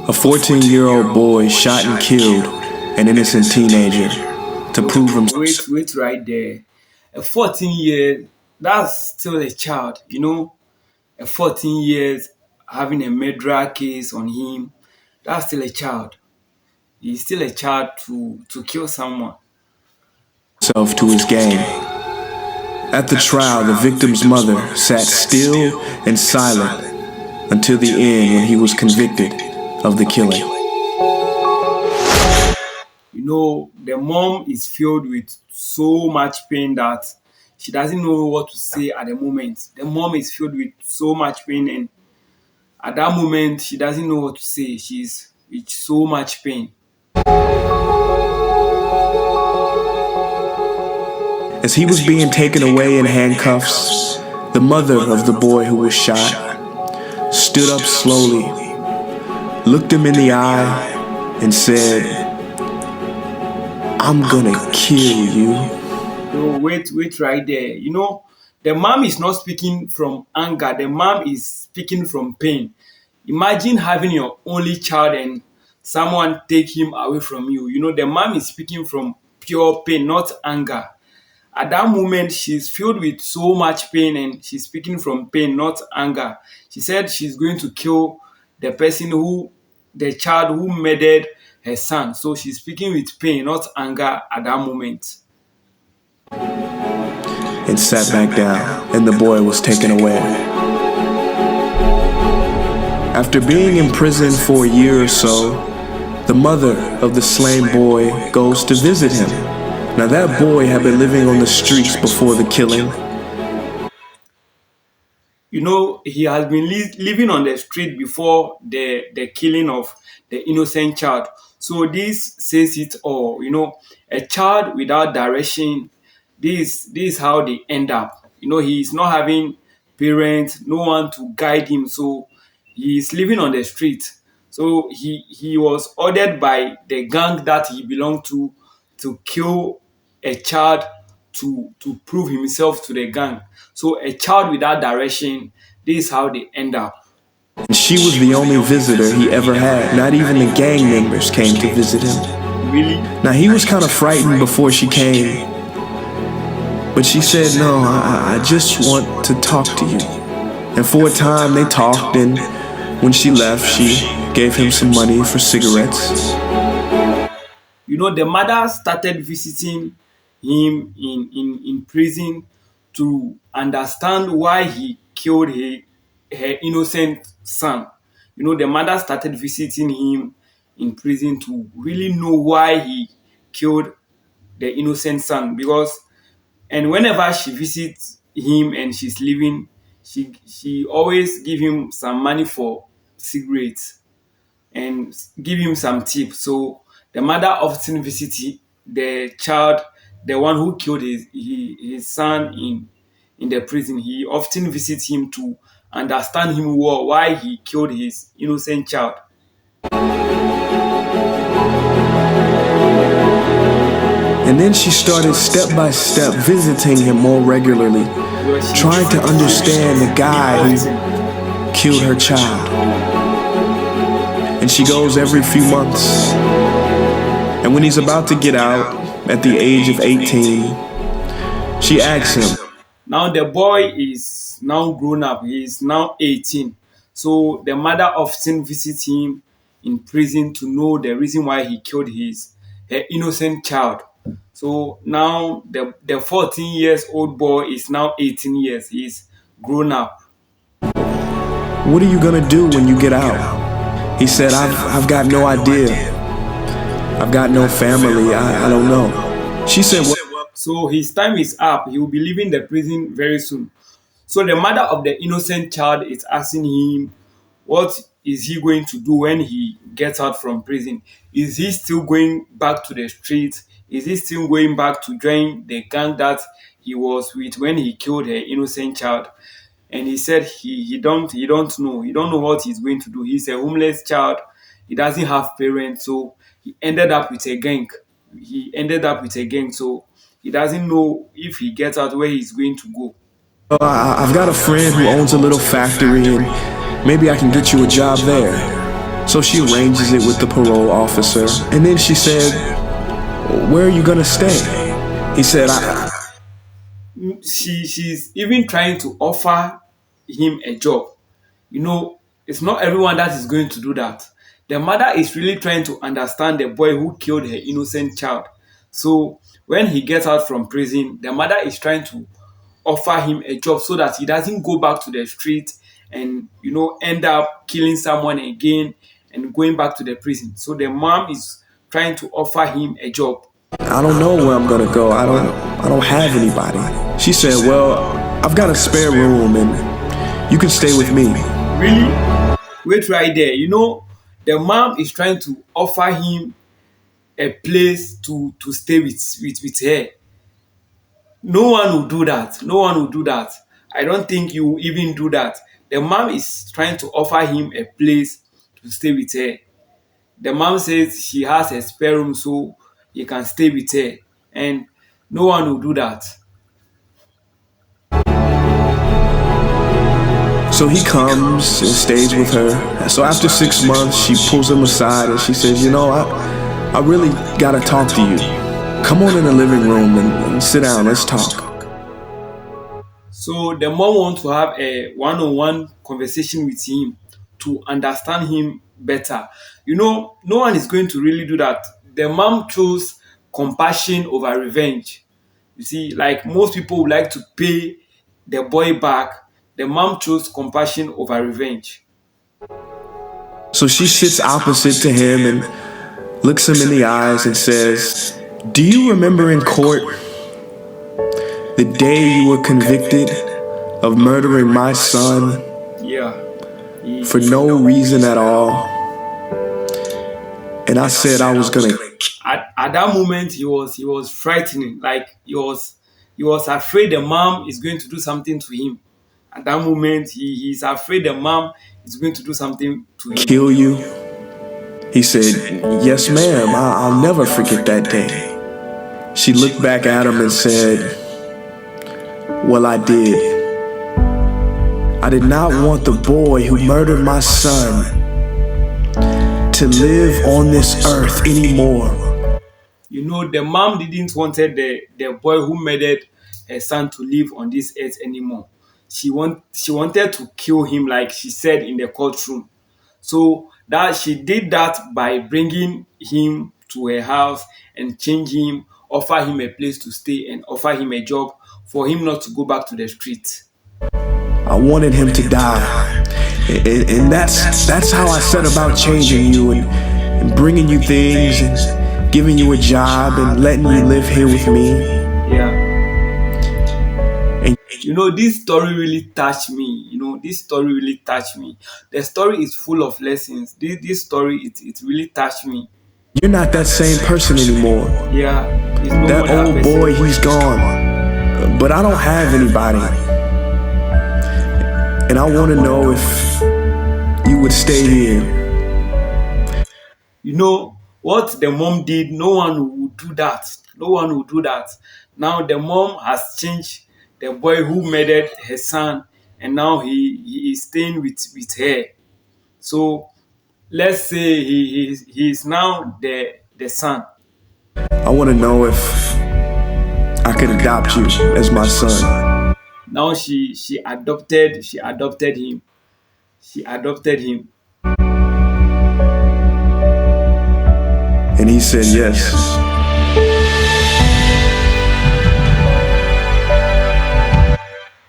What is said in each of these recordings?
A 14-year-old boy shot and killed an innocent teenager to prove himself. Wait right there. A 14 year, that's still a child, a 14 years having a murder case on him, that's still a child. He's still a child to kill someone. To his gang. At the trial, the victim's mother sat still and silent until the end when he was convicted of the killing. The mom is filled with so much pain that she doesn't know what to say at the moment. The mom is filled with so much pain, and at that moment, she doesn't know what to say. She's with so much pain. As he was being taken away in handcuffs, the mother of the boy who was shot stood up slowly, looked him in the eye, and said, "I'm gonna kill you." No, wait right there. The mom is not speaking from anger. The mom is speaking from pain. Imagine having your only child and someone take him away from you. The mom is speaking from pure pain, not anger. At that moment, she's filled with so much pain and she's speaking from pain, not anger. She said she's going to kill the child who murdered her son. So she's speaking with pain, not anger at that moment. And sat back down, and the boy was taken away. After being in prison for a year or so, the mother of the slain boy goes to visit him. Now that boy had been living on the streets before the killing. He has been living on the street before the killing of the innocent child. So this says it all. A child without direction, this is how they end up. He is not having parents, no one to guide him. So he is living on the street. So he was ordered by the gang that he belonged to kill a child to prove himself to the gang. So a child without direction, this is how they end up. And she was the only visitor he ever had. Not even the gang members came to visit him. Really? Now he was kind of frightened before she came. But she said, "No, I just want to talk to you." And for a time they talked, and when she left, she gave him some money for cigarettes. The mother started visiting him in prison to understand why he killed her innocent son. The mother started visiting him in prison to really know why he killed the innocent son. And whenever she visits him and she's leaving, she always give him some money for cigarettes and give him some tips. So the mother often visits the child, the one who killed his son in the prison. He often visits him to understand him well, why he killed his innocent child. And then she started step by step visiting him more regularly, trying to understand the guy who killed her child. And she goes every few months. And when he's about to get out at the age of 18, she asks him. Now the boy is now grown up. He is now 18. So the mother often visits him in prison to know the reason why he killed her innocent child. So now the 14 years old boy is now 18 years. He's grown up. "What are you gonna do when you get out?" He said, I've got no idea. I've got no family. I don't know." She said, "Well." So his time is up. He will be leaving the prison very soon. So the mother of the innocent child is asking him, what is he going to do when he gets out from prison? Is he still going back to the streets? Is he still going back to join the gang that he was with when he killed her innocent child? And he said he don't know. He don't know what he's going to do. He's a homeless child. He doesn't have parents, so he ended up with a gang. So he doesn't know if he gets out where he's going to go. "I've got a friend who owns a little factory, and maybe I can get you a job there." So she arranges it with the parole officer. And then she said, "Where are you gonna stay?" He said, She's even trying to offer him a job. You know, it's not everyone that is going to do that. The mother is really trying to understand the boy who killed her innocent child. So when he gets out from prison, the mother is trying to offer him a job so that he doesn't go back to the street and end up killing someone again and going back to the prison. So the mom is trying to offer him a job. "I don't know where I'm gonna go. I don't have anybody." She said, "Well, I've got a spare room and you can stay with me." Really? Wait right there. The mom is trying to offer him a place to stay with her. No one will do that. No one will do that. I don't think you will even do that. The mom is trying to offer him a place to stay with her. The mom says she has a spare room so he can stay with her, and no one will do that. So he comes and stays with her. So after 6 months, she pulls him aside and she says, I really gotta talk to you. Come on in the living room and sit down, let's talk." So the mom wants to have a one-on-one conversation with him to understand him better. No one is going to really do that. The mom chose compassion over revenge. You see, like most people would like to pay the boy back, the mom chose compassion over revenge. So she sits opposite to him and looks him in the eyes and says, "Do you remember in court the day you were convicted of murdering my son Yeah. for no reason at all? And I said I was gonna..." At that moment he was frightening. Like he was afraid the mom is going to do something to him. At that moment he's afraid the mom is going to do something to him. "Kill you?" He said, "Yes, ma'am, I'll never forget that day." She looked back at him and said, "Well, I did. I did not want the boy who murdered my son to live on this earth anymore." The mom didn't wanted the boy who murdered her son to live on this earth anymore. She wanted to kill him, like she said in the courtroom. So that she did that by bringing him to her house and change him, offer him a place to stay, and offer him a job for him not to go back to the street. I wanted him to die. And that's how I set about changing you and bringing you things and giving you a job and letting you live here with me. Yeah. And This story really touched me. This story really touched me. The story is full of lessons. This story, it really touched me. you're not that same person anymore. Yeah. He's no more That old person. boy, he's gone. But I don't have anybody. And I want to know if you would stay here. What the mom did, no one would do that. No one would do that. Now the mom has changed the boy who murdered her son, and now he is staying with her. So let's say he is now the son. I want to know if I could adopt you as my son. Now she adopted him. She adopted him. And he said yes.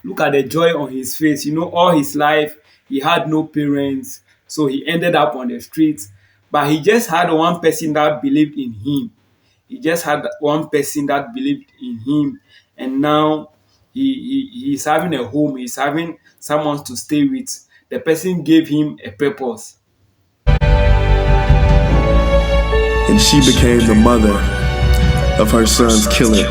Look at the joy on his face. All his life he had no parents, so he ended up on the streets. But he just had one person that believed in him. He just had one person that believed in him, and now he's having a home. He's having someone to stay with. The person gave him a purpose. And she became the mother of her son's killer.